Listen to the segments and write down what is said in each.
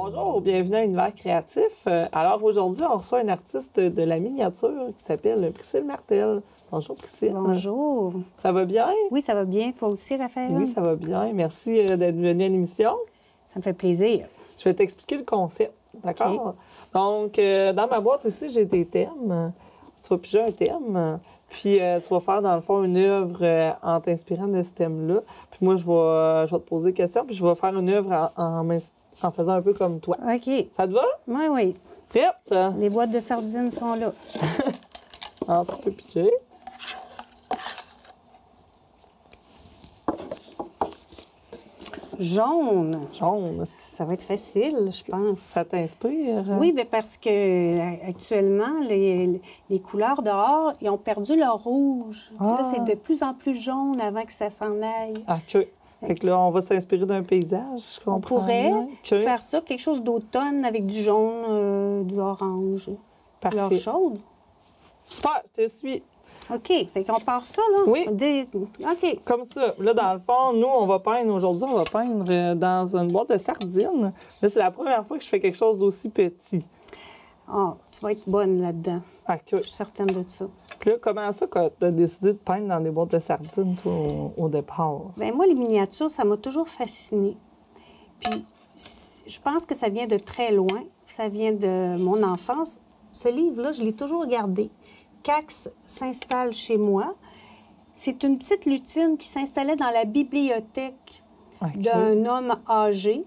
Bonjour, bienvenue à Univers créatif. Alors aujourd'hui, on reçoit une artiste de la miniature qui s'appelle Priscille Martel. Bonjour Priscille. Bonjour. Ça va bien? Oui, ça va bien. Toi aussi, Raphaël? Oui, ça va bien. Merci d'être venue à l'émission. Ça me fait plaisir. Je vais t'expliquer le concept, d'accord? Okay. Donc, dans ma boîte ici, j'ai des thèmes. Tu vas piger un thème, puis tu vas faire, dans le fond, une œuvre en t'inspirant de ce thème-là. Puis moi, je vais te poser des questions, puis je vais faire une œuvre en faisant un peu comme toi. OK. Ça te va? Oui, oui. Prête? Les boîtes de sardines sont là. Alors, tu peux piger. Jaune. Jaune. Ça va être facile, je pense. Ça t'inspire? Oui, bien parce que actuellement, les couleurs dehors, ils ont perdu leur rouge. Ah. Là, c'est de plus en plus jaune avant que ça s'en aille. OK. Fait que là, on va s'inspirer d'un paysage. On pourrait faire ça, quelque chose d'automne avec du jaune, du orange. Parfait. Couleur chaude. Super, je te suis. OK. Fait qu'on part ça, là? Oui. OK. Comme ça. Là, dans le fond, nous, on va peindre aujourd'hui, on va peindre dans une boîte de sardines. Là, c'est la première fois que je fais quelque chose d'aussi petit. Ah, tu vas être bonne là-dedans. OK. Je suis certaine de ça. Puis là, comment ça que tu as décidé de peindre dans des boîtes de sardines, toi, au départ? Bien, moi, les miniatures, ça m'a toujours fascinée. Puis, je pense que ça vient de très loin. Ça vient de mon enfance. Ce livre-là, je l'ai toujours gardé. Cax s'installe chez moi. C'est une petite lutine qui s'installait dans la bibliothèque d'un homme âgé.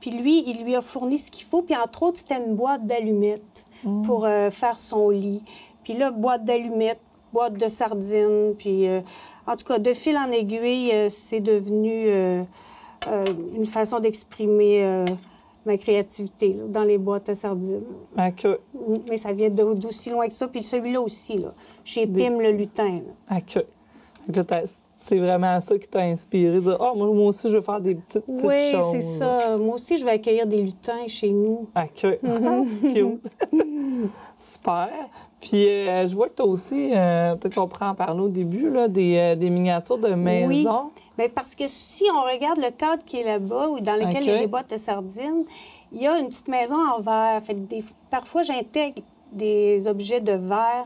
Puis lui, il lui a fourni ce qu'il faut. Puis entre autres, c'était une boîte d'allumettes pour faire son lit. Puis là, boîte d'allumettes, boîte de sardines. Puis en tout cas, de fil en aiguille, c'est devenu une façon d'exprimer ma créativité là, dans les boîtes à sardines. OK. Mais ça vient d'aussi loin que ça. Puis celui-là aussi, là, chez Pim le lutin. Là. OK. C'est vraiment ça qui t'a inspiré. De, moi aussi, je veux faire des petites choses. Oui, c'est ça. Moi aussi, je vais accueillir des lutins chez nous. OK. Cute. Super. Puis, je vois que tu as aussi, peut-être qu'on pourrait en parler au début, là, des miniatures de maison. Oui. Bien, parce que si on regarde le cadre qui est là-bas, ou dans lequel il y a des boîtes de sardines, il y a une petite maison en verre. Fait que parfois, j'intègre des objets de verre,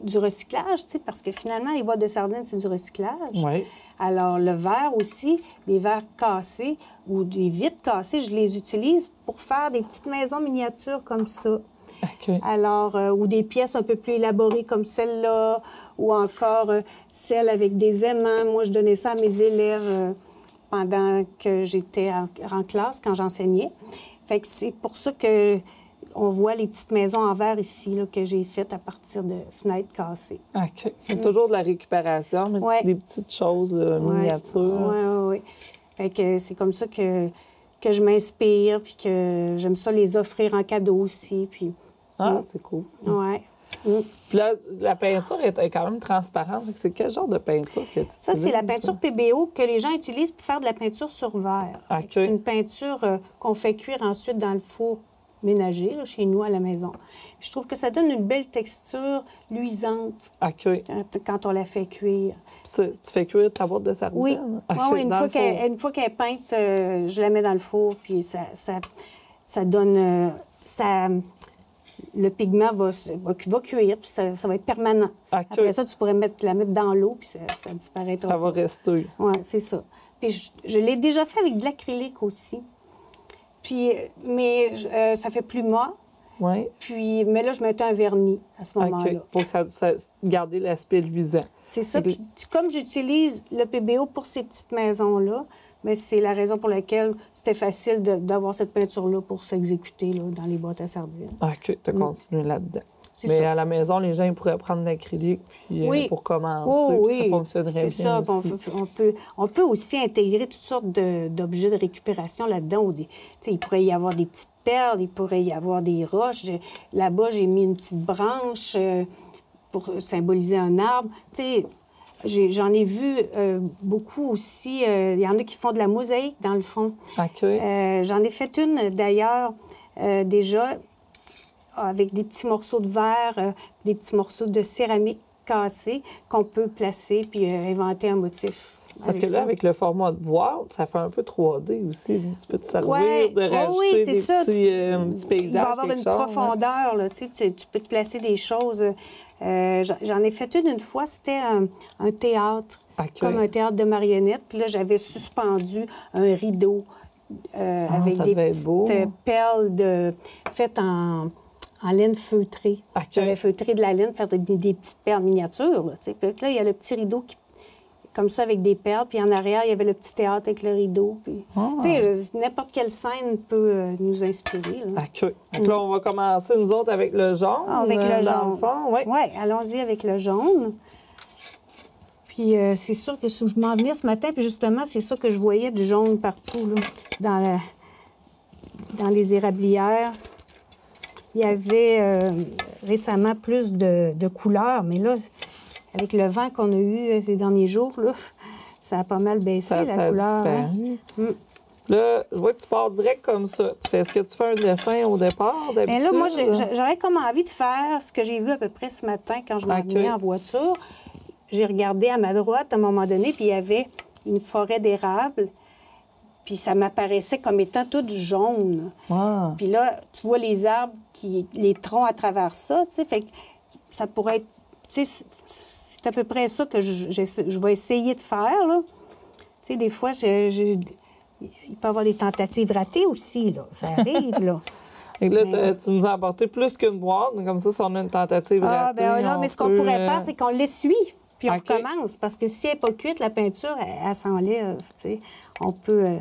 du recyclage, tu sais, parce que finalement, les boîtes de sardines, c'est du recyclage. Oui. Alors, le verre aussi, les verres cassés ou des vitres cassées, je les utilise pour faire des petites maisons miniatures comme ça. OK. Alors, ou des pièces un peu plus élaborées comme celle-là, ou encore celle avec des aimants. Moi, je donnais ça à mes élèves pendant que j'étais en classe, quand j'enseignais. Fait que c'est pour ça que on voit les petites maisons en verre ici, là, que j'ai faites à partir de fenêtres cassées. OK. C'est toujours de la récupération, mais des petites choses miniatures. Oui. Fait que c'est comme ça que je m'inspire, puis que j'aime ça les offrir en cadeau aussi, puis... c'est cool. Oui. Puis là, la peinture est quand même transparente. C'est quel genre de peinture que tu utilises? Ça, c'est la peinture PBO que les gens utilisent pour faire de la peinture sur verre. Okay. C'est une peinture qu'on fait cuire ensuite dans le four ménager, là, chez nous, à la maison. Puis je trouve que ça donne une belle texture luisante quand on la fait cuire. Tu fais cuire ta boîte de sardines? Oui. Une fois qu'elle est peinte, je la mets dans le four, puis ça donne... le pigment va cuire, puis ça va être permanent. Après ça, tu pourrais la mettre dans l'eau, puis ça disparaîtra. Ça va rester. Oui, c'est ça. Puis je l'ai déjà fait avec de l'acrylique aussi. Puis, mais ça fait plus mat. Oui. Puis, mais là, je mettais un vernis à ce moment-là. Pour que ça garder l'aspect luisant. C'est ça. Puis, comme j'utilise le PBO pour ces petites maisons-là, mais c'est la raison pour laquelle c'était facile d'avoir cette peinture-là pour s'exécuter dans les boîtes à sardines. OK, tu as continué là-dedans. Mais ça. À la maison, les gens ils pourraient prendre l'acrylique puis pour commencer. Ça fonctionnerait bien aussi. On peut aussi intégrer toutes sortes d'objets de récupération là-dedans. Il pourrait y avoir des petites perles, il pourrait y avoir des roches. Là-bas, j'ai mis une petite branche pour symboliser un arbre. J'en ai vu beaucoup aussi. Il y en a qui font de la mosaïque, dans le fond. J'en ai fait une, d'ailleurs, déjà, avec des petits morceaux de verre, des petits morceaux de céramique cassés qu'on peut placer puis inventer un motif Parce que là, avec le format de boîte, ça fait un peu 3D aussi. Tu peux te servir de rajouter oui, des ça. petits paysages. Il va avoir une profondeur. Là, tu peux te placer des choses. J'en ai fait une fois, c'était un théâtre, comme un théâtre de marionnettes. Puis là, j'avais suspendu un rideau avec des petites perles faites en laine feutrée. J'avais feutré de la laine, faire des petites perles miniatures. Là, puis là, il y a le petit rideau comme ça, avec des perles. Puis en arrière, il y avait le petit théâtre avec le rideau. Puis, n'importe quelle scène peut nous inspirer. Là. Donc là, on va commencer, nous autres, avec le jaune. Avec le jaune. Oui, allons-y avec le jaune. Puis c'est sûr que je m'en venais ce matin, puis justement, c'est ça que je voyais du jaune partout, là, dans les érablières. Il y avait récemment plus de couleurs, mais là, avec le vent qu'on a eu ces derniers jours, là, ça a pas mal baissé, la couleur. Là, je vois que tu pars direct comme ça. Est-ce que tu fais un dessin au départ, d'habitude? Bien là, moi, j'aurais comme envie de faire ce que j'ai vu à peu près ce matin quand je m'en venais en voiture. J'ai regardé à ma droite à un moment donné, puis il y avait une forêt d'érables. Puis ça m'apparaissait comme étant toute jaune. Puis là, tu vois les arbres, les troncs à travers ça, tu sais, fait que ça pourrait être... Tu sais, c'est à peu près ça que je vais essayer de faire, là. Tu sais, des fois, il peut y avoir des tentatives ratées aussi, là. Ça arrive, là. Et là, tu nous as apporté plus qu'une boîte, comme ça, si on a une tentative ratée... Non, mais ce qu'on pourrait faire, c'est qu'on l'essuie, puis on recommence. Parce que si elle n'est pas cuite, la peinture, elle s'enlève, tu sais. On peut...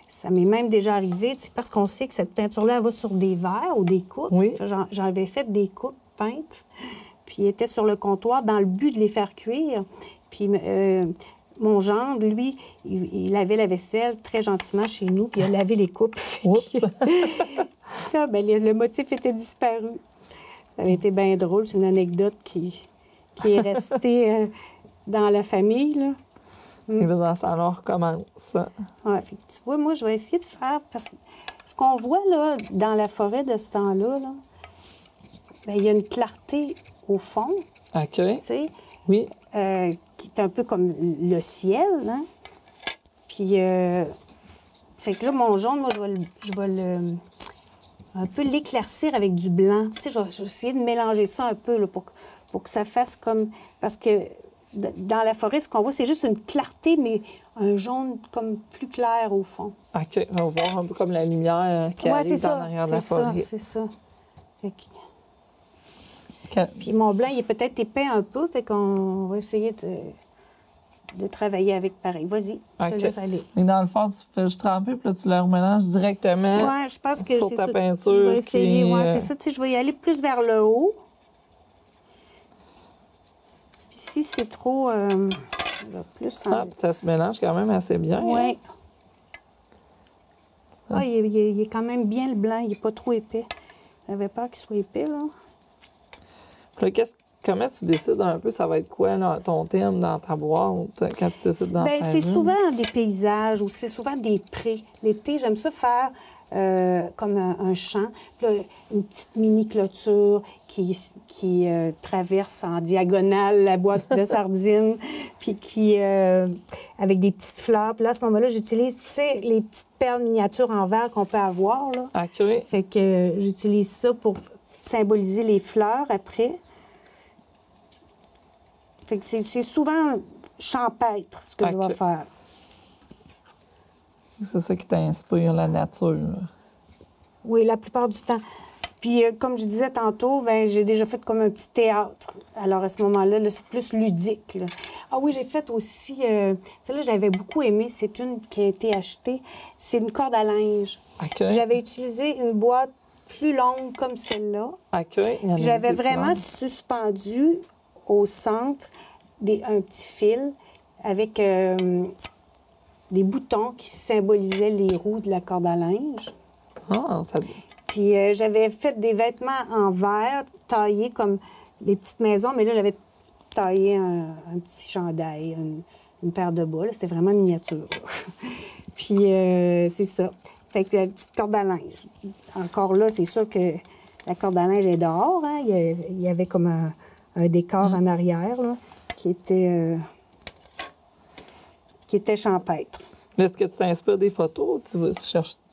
ça m'est même déjà arrivé, tu sais, parce qu'on sait que cette peinture-là, elle va sur des verres ou des coupes. Oui. J'avais fait des coupes peintes, puis étaient sur le comptoir dans le but de les faire cuire. Puis mon gendre, lui, il lavait la vaisselle très gentiment chez nous, puis il a lavé les coupes. Oups! Là, bien, le motif était disparu. Ça avait été bien drôle. C'est une anecdote qui est restée dans la famille, là. Et là, dans ce temps-là, on recommence. Oui, tu vois, moi, je vais essayer de faire... Parce que ce qu'on voit, là, dans la forêt de ce temps-là, là, bien, il y a une clarté au fond. OK. Tu sais? Oui. Qui est un peu comme le ciel, hein? Puis, fait que là, mon jaune, moi, je vais un peu l'éclaircir avec du blanc. Tu sais, je vais essayer de mélanger ça un peu, là, pour que ça fasse comme... Parce que dans la forêt, ce qu'on voit, c'est juste une clarté, mais un jaune comme plus clair au fond. OK. On va voir un peu comme la lumière qui arrive dans l'arrière de la forêt. C'est ça. Fait que... Puis mon blanc, il est peut-être épais un peu, fait qu'on va essayer de travailler avec pareil. Vas-y, je te laisse aller. Et dans le fond, tu fais juste tremper, puis là, tu le remélanges directement je pense que sur ta peinture. Je vais essayer, c'est ça. Tu sais, je vais y aller plus vers le haut. Puis si c'est trop... plus en... ça se mélange quand même assez bien. Oui. Hein? Il est quand même bien le blanc. Il n'est pas trop épais. J'avais peur qu'il soit épais, là. Puis là, comment tu décides un peu, ça va être quoi là, ton thème dans ta boîte quand tu décides d'en faire c'est souvent des paysages ou c'est souvent des prés. L'été, j'aime ça faire comme un champ. Puis là, une petite mini-clôture qui traverse en diagonale la boîte de sardines, puis avec des petites fleurs. Puis là, à ce moment-là, j'utilise, tu sais, les petites perles miniatures en verre qu'on peut avoir, là. OK. Fait que j'utilise ça pour symboliser les fleurs après. Fait que c'est souvent champêtre, ce que je vais faire. C'est ça qui t'inspire, la nature. Oui, la plupart du temps. Puis, comme je disais tantôt, j'ai déjà fait comme un petit théâtre. Alors, à ce moment-là, là, c'est plus ludique, là. Ah oui, j'ai fait aussi... celle-là, j'avais beaucoup aimé. C'est une qui a été achetée. C'est une corde à linge. OK. J'avais utilisé une boîte plus longue comme celle-là. OK. J'avais vraiment suspendu au centre un petit fil avec des boutons qui symbolisaient les roues de la corde à linge. Ah, ça... Puis j'avais fait des vêtements en verre, taillés comme les petites maisons, mais là, j'avais taillé un petit chandail, une paire de bas. C'était vraiment miniature. Puis c'est ça. Fait que la petite corde à linge. Encore là, c'est sûr que la corde à linge est dehors. Hein? Il y avait comme un décor en arrière, là, qui était... qui était champêtre. Mais est-ce que tu t'inspires des photos? Tu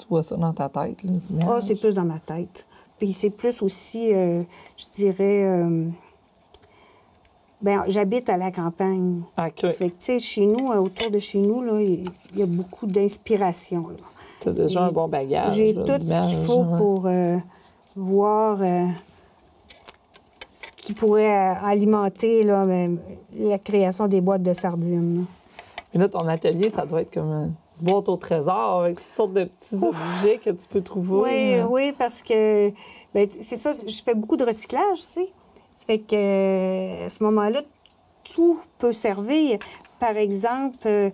vois ça dans ta tête, les images? Ah, c'est plus dans ma tête. Puis c'est plus aussi, je dirais... Bien, j'habite à la campagne. OK. Fait que, tu sais, chez nous, autour de chez nous, là, il y a beaucoup d'inspiration. Tu as déjà un bon bagage. J'ai là, tout ce qu'il faut pour voir ce qui pourrait alimenter là, la création des boîtes de sardines. Mais là, ton atelier, ça doit être comme une boîte au trésor avec toutes sortes de petits objets que tu peux trouver. Oui, parce que ben, c'est ça, je fais beaucoup de recyclage, tu sais. Ça fait que à ce moment-là, tout peut servir. Par exemple,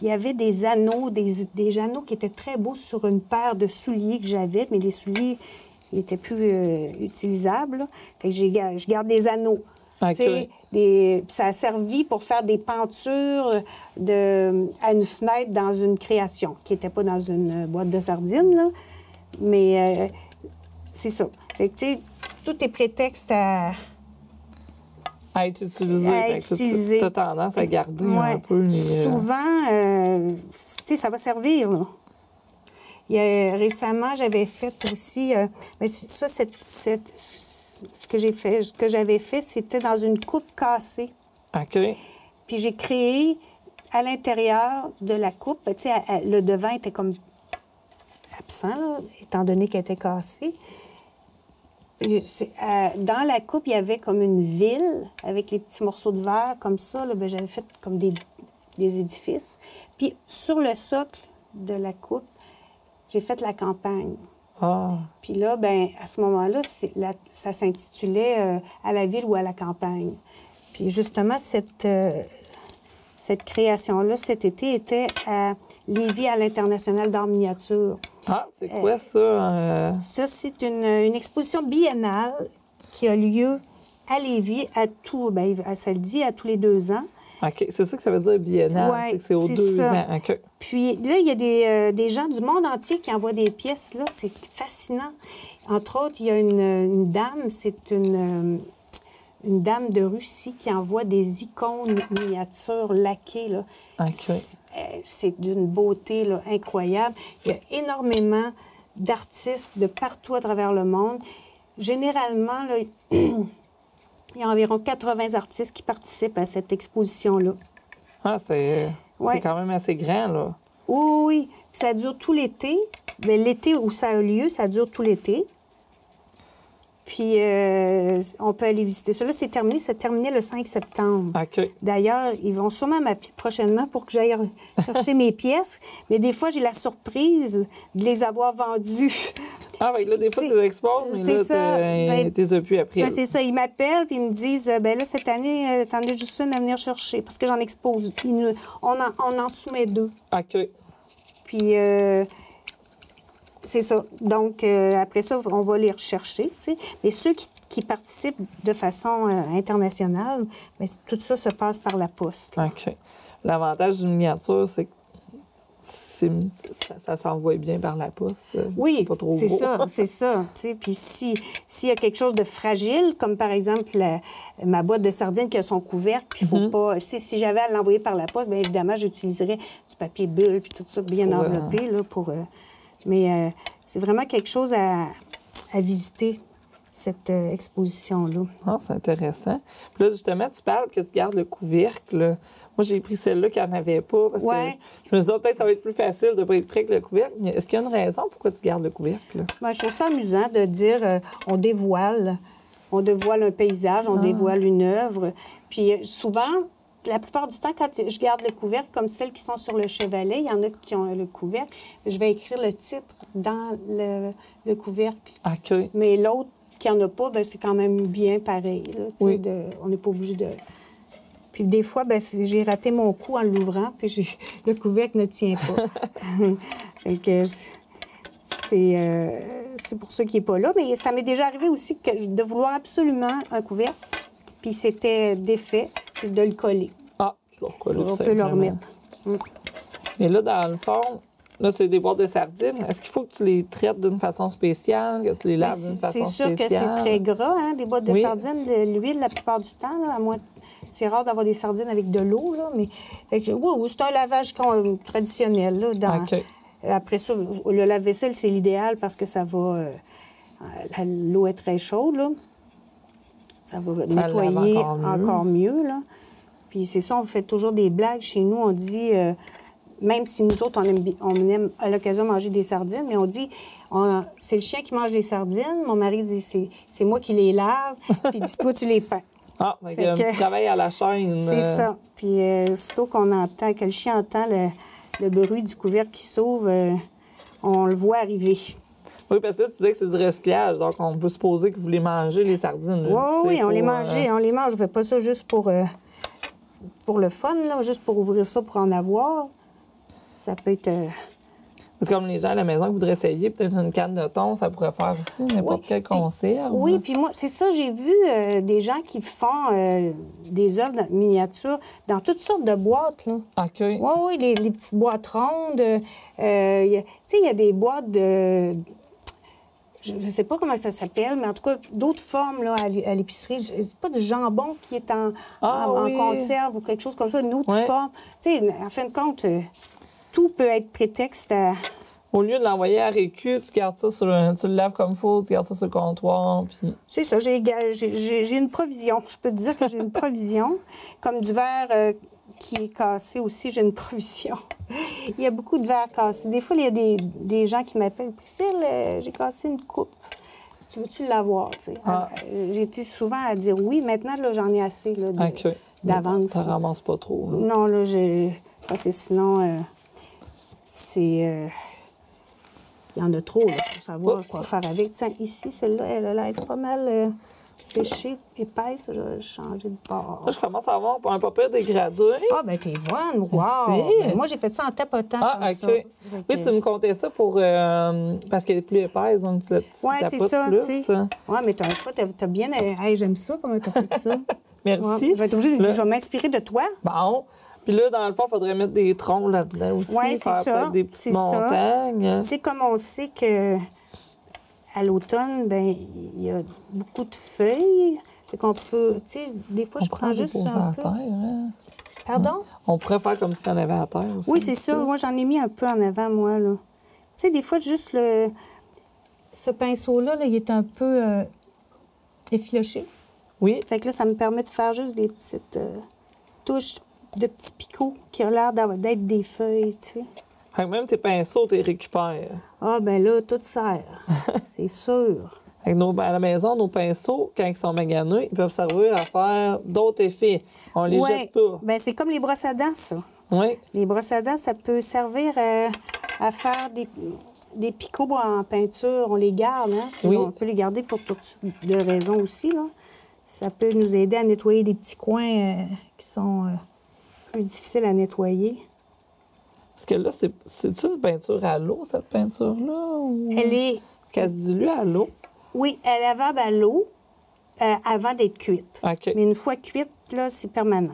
il y avait des anneaux, des anneaux qui étaient très beaux sur une paire de souliers que j'avais, mais les souliers n'étaient plus utilisables. Là. Fait que je garde des anneaux. Okay. Ça a servi pour faire des pentures à une fenêtre dans une création, qui n'était pas dans une boîte de sardines, là. Mais c'est ça. Fait que, tu sais, tout est prétexte à être utilisé. Tu as tendance à garder un peu les... Souvent, tu sais, ça va servir, là. Récemment, j'avais fait aussi... mais ça, ce que j'avais fait, c'était dans une coupe cassée. OK. Puis j'ai créé à l'intérieur de la coupe, tu sais, le devant était comme absent, là, étant donné qu'elle était cassée. Dans la coupe, il y avait comme une ville avec les petits morceaux de verre comme ça. Là, j'avais fait comme des édifices. Puis sur le socle de la coupe, j'ai fait la campagne. Ah. Puis là, ben à ce moment-là, ça s'intitulait « À la ville ou à la campagne ». Puis justement, cette création-là, cet été, était à Lévis, à l'International d'art miniature. Ah, c'est quoi ça? Ça, c'est une exposition biennale qui a lieu à Lévis ça le dit, à tous les 2 ans. OK. C'est ça que ça veut dire biennale, ouais, c'est aux 2 ans. OK. Puis là, il y a des gens du monde entier qui envoient des pièces. Là, c'est fascinant. Entre autres, il y a une dame, c'est une dame de Russie qui envoie des icônes miniatures laquées. Là. Okay. C'est d'une beauté là, incroyable. Il y a énormément d'artistes de partout à travers le monde. Généralement, là, il y a environ 80 artistes qui participent à cette exposition-là. Ah, c'est quand même assez grand, là. Oui. Ça dure tout l'été. Mais l'été où ça a lieu, ça dure tout l'été. Puis, on peut aller visiter ça. Là, c'est terminé. Ça terminé le 5 septembre. OK. D'ailleurs, ils vont sûrement m'appeler prochainement pour que j'aille chercher mes pièces. Mais des fois, j'ai la surprise de les avoir vendues. Ah, bien là, des fois, tu les exposes, mais là, tu les as plus après. C'est ça. Ils m'appellent puis ils me disent, ben là, cette année, t'en as juste une à venir chercher. Parce que j'en expose. On en soumet 2. OK. Puis... c'est ça. Donc, après ça, on va les rechercher, tu sais. Mais ceux qui participent de façon internationale, bien, tout ça se passe par la poste. OK. L'avantage d'une miniature, c'est que ça s'envoie bien par la poste. Oui, c'est pas trop c'est gros. ça, c'est ça. Tu sais. Puis s'il y a quelque chose de fragile, comme par exemple ma boîte de sardines qui a son couvercle, puis il faut pas... Si j'avais à l'envoyer par la poste, bien évidemment, j'utiliserais du papier bulle, puis tout ça bien enveloppé, là, pour... Mais c'est vraiment quelque chose à visiter, cette exposition-là. Ah, c'est intéressant. Puis là, justement, tu parles que tu gardes le couvercle. Moi, j'ai pris celle-là qui n'en avait pas parce que je me suis dit, peut-être ça va être plus facile de ne pas être prêt avec le couvercle. Est-ce qu'il y a une raison pourquoi tu gardes le couvercle? Bien, je trouve ça amusant de dire on dévoile un paysage, on dévoile une œuvre. Puis souvent... La plupart du temps, quand je garde le couvercle, comme celles qui sont sur le chevalet, il y en a qui ont le couvercle, je vais écrire le titre dans le couvercle. OK. Mais l'autre qui n'en a pas, bien, c'est quand même bien pareil. Là, oui. On n'est pas obligé de... Puis des fois, bien, j'ai raté mon coup en l'ouvrant, puis le couvercle ne tient pas. Fait que c'est pour ça qu'il n'est pas là. Mais ça m'est déjà arrivé aussi de vouloir absolument un couvercle, puis c'était défait, puis de le coller. Ah, je le recolle. On peut le remettre. Et là, dans le fond, là, c'est des boîtes de sardines. Est-ce qu'il faut que tu les traites d'une façon spéciale, que tu les laves d'une façon spéciale? C'est sûr que c'est très gras, hein, des boîtes de sardines. L'huile, la plupart du temps, là, à moins... c'est rare d'avoir des sardines avec de l'eau, là, mais oui, c'est un lavage traditionnel. Là, OK. Après ça, le lave-vaisselle, c'est l'idéal parce que ça va... l'eau est très chaude, là. Ça va nettoyer encore mieux, là. Puis c'est ça, on fait toujours des blagues. Chez nous, on dit... même si nous autres, on aime à l'occasion manger des sardines, mais on dit... c'est le chien qui mange les sardines. Mon mari dit, c'est moi qui les lave. Puis il dit, toi, tu les peins. Ah, donc un petit travail à la chaîne. C'est ça. Puis aussitôt que le chien entend le bruit du couvercle qui s'ouvre, on le voit arriver. Oui, parce que tu disais que c'est du recyclage, donc on peut supposer que vous les mangez, les sardines. Oui, on les mange. On les mange. Je ne fais pas ça juste pour le fun, là, juste pour ouvrir ça pour en avoir. Ça peut être... C'est comme les gens à la maison qui voudraient essayer peut-être une canne de thon, ça pourrait faire aussi n'importe quel conserve. Oui, puis moi, c'est ça, j'ai vu des gens qui font des œuvres miniatures dans toutes sortes de boîtes, là. OK. Oui, les petites boîtes rondes. Tu sais, il y a des boîtes de... Je ne sais pas comment ça s'appelle, mais en tout cas, d'autres formes là, à l'épicerie. C'est pas de jambon qui est en conserve ou quelque chose comme ça, une autre forme. Tu sais, en fin de compte... tout peut être prétexte à... Au lieu de l'envoyer à récup, tu gardes ça tu le laves comme il faut, tu gardes ça sur le comptoir, puis... C'est ça, j'ai une provision. Je peux te dire que j'ai une provision. Comme du verre qui est cassé aussi, j'ai une provision. Il y a beaucoup de verres cassés. Des fois, il y a des gens qui m'appellent « Priscille, j'ai cassé une coupe. Tu veux-tu l'avoir? » J'ai été souvent à dire oui. Maintenant, là, j'en ai assez là, d'avance. Ça ramasse pas trop. Là. Non, là, parce que sinon... il y en a trop, là, pour savoir quoi faire avec. Tiens, ici, celle-là, elle a l'air pas mal séchée, épaisse. Je vais changer de bord. Là, je commence à avoir un papier dégradé. Ah, bien, t'es bonne. Wow! Ben, moi, j'ai fait ça en tapotant comme ça. Oui, tu me comptais ça pour... parce qu'elle est plus épaisse, donc tu c'est ça, tu sais. Oui, mais t'as bien... Hey, j'aime ça, comment t'as fait ça. Merci. Ouais, je vais m'inspirer de toi. Bon. Puis là, dans le fond, il faudrait mettre des troncs là-dedans aussi. Oui, c'est ça. Des petites montagnes. Tu sais, comme on sait que à l'automne, ben il y a beaucoup de feuilles. Fait qu'on peut... Tu sais, des fois, je prends juste un peu... à terre, hein? Pardon? On pourrait faire comme si on avait à terre aussi. Oui, c'est ça. Moi, j'en ai mis un peu en avant, moi, là. Tu sais, des fois, juste ce pinceau-là, là, il est un peu effiloché. Oui. Fait que là, ça me permet de faire juste des petites touches de petits picots qui ont l'air d'être des feuilles, tu sais. Fait que même tes pinceaux, tu les récupères. Ah, ben là, tout sert. C'est sûr. À la maison, nos pinceaux, quand ils sont maganés, ils peuvent servir à faire d'autres effets. On les jette pas. Bien, c'est comme les brosses à dents, ça. Oui. Les brosses à dents, ça peut servir à faire des picots en peinture. On les garde, hein? Oui. On peut les garder pour toutes sortes de raisons aussi, là. Ça peut nous aider à nettoyer des petits coins qui sont... plus difficile à nettoyer. Parce que là, c'est-tu une peinture à l'eau, cette peinture-là? Ou... Elle est... Est-ce qu'elle se dilue à l'eau? Oui, elle est lavable à l'eau avant d'être cuite. OK. Mais une fois cuite, là, c'est permanent.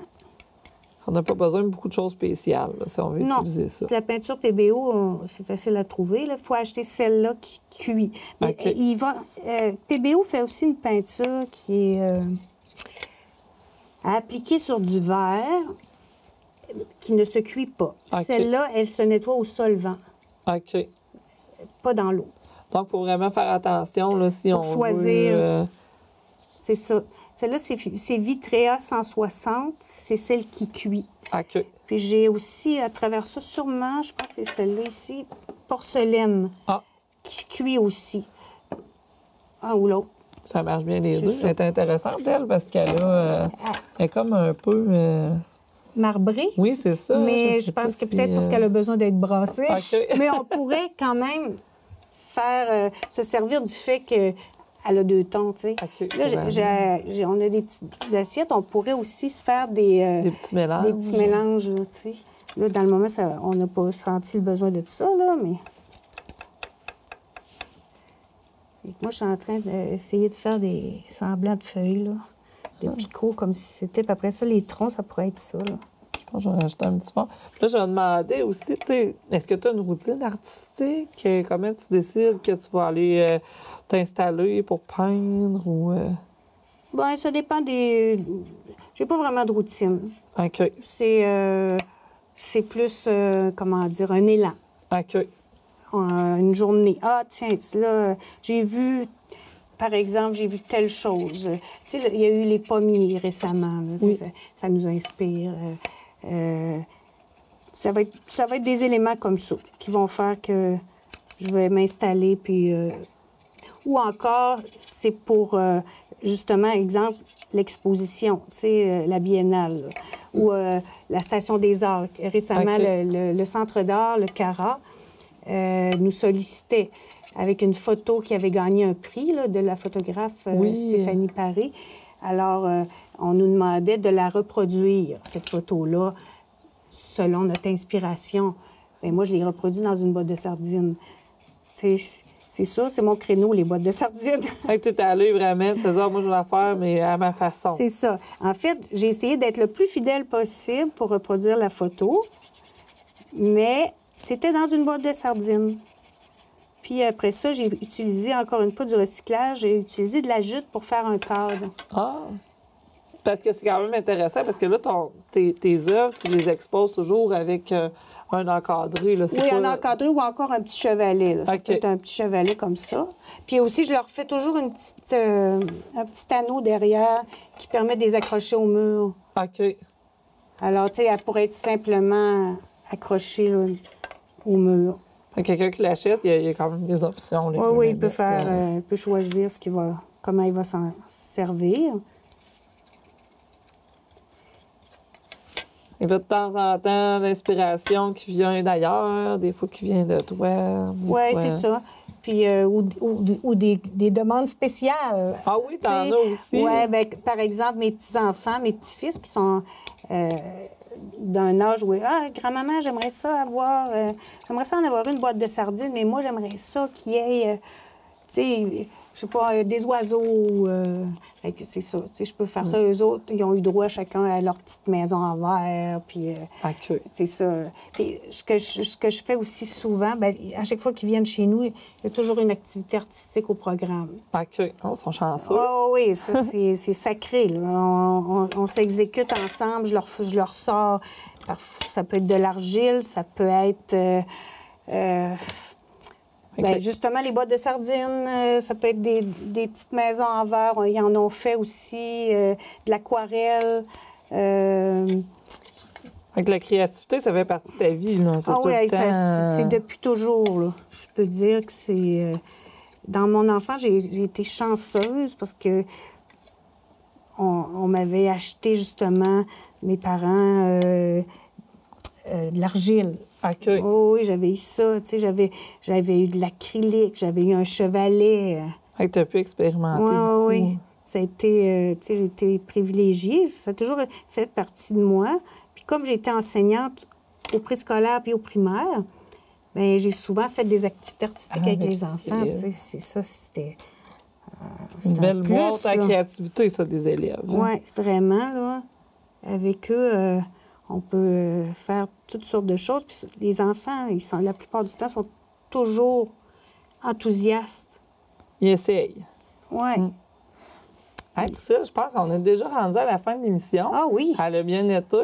On n'a pas besoin de beaucoup de choses spéciales, là, si on veut utiliser ça. La peinture PBO, c'est facile à trouver. Il faut acheter celle-là qui cuit. Mais PBO fait aussi une peinture qui est à appliquer sur du verre qui ne se cuit pas. Okay. Celle-là, elle se nettoie au solvant. OK. Pas dans l'eau. Donc, il faut vraiment faire attention là, si pour on choisir. veut... C'est ça. Celle-là, c'est Vitrea 160. C'est celle qui cuit. OK. Puis j'ai aussi, à travers ça, sûrement, je pense que c'est celle-là ici, porcelaine, qui cuit aussi. Un ou l'autre. Ça marche bien les deux. Ça. Elle est intéressante, elle, parce qu'elle est comme un peu... marbrée. Oui, c'est ça. Mais je pense que peut-être parce qu'elle a besoin d'être brassée. Okay. Mais on pourrait quand même se servir du fait qu'elle a 2 tons, tu sais. Okay. Là, on a des petites assiettes. On pourrait aussi se faire des petits mélanges. Des petits mélanges, là, tu sais. Là, dans le moment, on n'a pas senti le besoin de tout ça, là, mais... Et moi, je suis en train d'essayer de faire des semblants de feuilles, là. Des picots, comme si c'était... Puis après ça, les troncs, ça pourrait être ça, là. Je pense que je vais rajouter un petit fond. Puis là, je me demandais aussi, tu sais, est-ce que tu as une routine artistique? Comment tu décides que tu vas aller t'installer pour peindre ou... Bien, ça dépend des... j'ai pas vraiment de routine. OK. C'est plus, comment dire, un élan. OK. Une journée. Ah, tiens, là, j'ai vu, par exemple, j'ai vu telle chose. Tu sais, il y a eu les pommiers récemment. Là, Oui. ça nous inspire. Ça va être des éléments comme ça qui vont faire que je vais m'installer, puis... ou encore, c'est pour, justement, exemple, l'exposition, tu sais, la biennale, là, ou la Station des Arts. Récemment, OK. le Centre d'art, le CARA, nous sollicitait avec une photo qui avait gagné un prix là, de la photographe Oui. Stéphanie Paré. Alors, on nous demandait de la reproduire, cette photo-là, selon notre inspiration. Bien, moi, je l'ai reproduite dans une boîte de sardines. C'est ça, c'est mon créneau, les boîtes de sardines. Fait que tu es allé vraiment, tu sais, moi, je vais la faire, mais à ma façon. C'est ça. En fait, j'ai essayé d'être le plus fidèle possible pour reproduire la photo, mais c'était dans une boîte de sardines. Puis après ça, j'ai utilisé encore une fois du recyclage. J'ai utilisé de la jute pour faire un cadre. Ah! Parce que c'est quand même intéressant, parce que là, tes œuvres, tu les exposes toujours avec un encadré. Là. Oui, un encadré ou encore un petit chevalet. Là. Ça OK. peut être un petit chevalet comme ça. Puis aussi, je leur fais toujours un petit anneau derrière qui permet de les accrocher au mur. OK. Alors, tu sais, elle pourrait être simplement accrochée là, au mur. Fait que quelqu'un qui l'achète, il y a quand même des options. Là, Oui, il peut il peut choisir comment il va s'en servir. Et là, de temps en temps, l'inspiration qui vient d'ailleurs, des fois qui vient de toi. Oui, c'est ça. Puis, ou des demandes spéciales. Ah oui, t'en T'sais, as aussi. Oui, bien, par exemple, mes petits-enfants, mes petits-fils qui sont d'un âge où, grand-maman, j'aimerais ça en avoir une boîte de sardines, mais moi, j'aimerais ça qu'il y ait, tu sais, je sais pas, des oiseaux. Fait que c'est ça, tu sais, je peux faire ça. Eux autres, ils ont eu droit chacun à leur petite maison en verre, puis OK. c'est ça. Puis ce que je fais aussi souvent, bien, à chaque fois qu'ils viennent chez nous, il y a toujours une activité artistique au programme. OK. Oh, ils sont chanceux. Oh, oui, ça, c'est sacré. Là. On s'exécute ensemble, je leur sors. Ça peut être de l'argile, ça peut être... bien, justement, les boîtes de sardines, ça peut être des petites maisons en verre. Ils en ont fait aussi, de l'aquarelle. Fait que la créativité, ça fait partie de ta vie. Là. Ah oui, c'est depuis toujours. Là. Je peux dire que c'est... Dans mon enfance, j'ai été chanceuse parce que on m'avait acheté, justement, mes parents, de l'argile. OK. Oh, oui, j'avais eu ça. Tu sais, j'avais eu de l'acrylique, j'avais eu un chevalet. Fait que tu as pu expérimenter beaucoup. Oui. Ça a été... tu sais, j'ai été privilégiée. Ça a toujours fait partie de moi. Puis comme j'ai été enseignante au préscolaire puis au primaire, bien, j'ai souvent fait des activités artistiques avec les enfants. Tu sais, c'est ça, c'était... Une belle plus, boîte à là. créativité, ça, des élèves. Oui, vraiment, là. Avec eux, on peut faire toutes sortes de choses. Puis les enfants, la plupart du temps, sont toujours enthousiastes. Ils essayent. Oui. Hey, ça, je pense qu'on est déjà rendu à la fin de l'émission. Ah oui. Elle a bien été.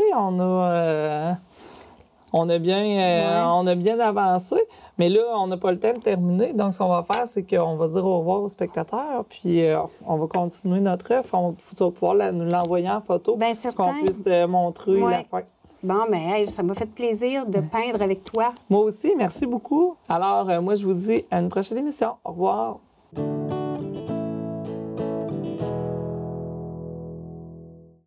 On a bien avancé. Mais là, on n'a pas le temps de terminer. Donc, ce qu'on va faire, c'est qu'on va dire au revoir aux spectateurs. Puis, on va continuer notre œuvre. Tu vas pouvoir nous l'envoyer en photo. Bien, certain. Qu'on puisse montrer la fin. Bon, mais hey, ça m'a fait plaisir de peindre avec toi. Moi aussi, merci beaucoup. Alors, moi, je vous dis à une prochaine émission. Au revoir.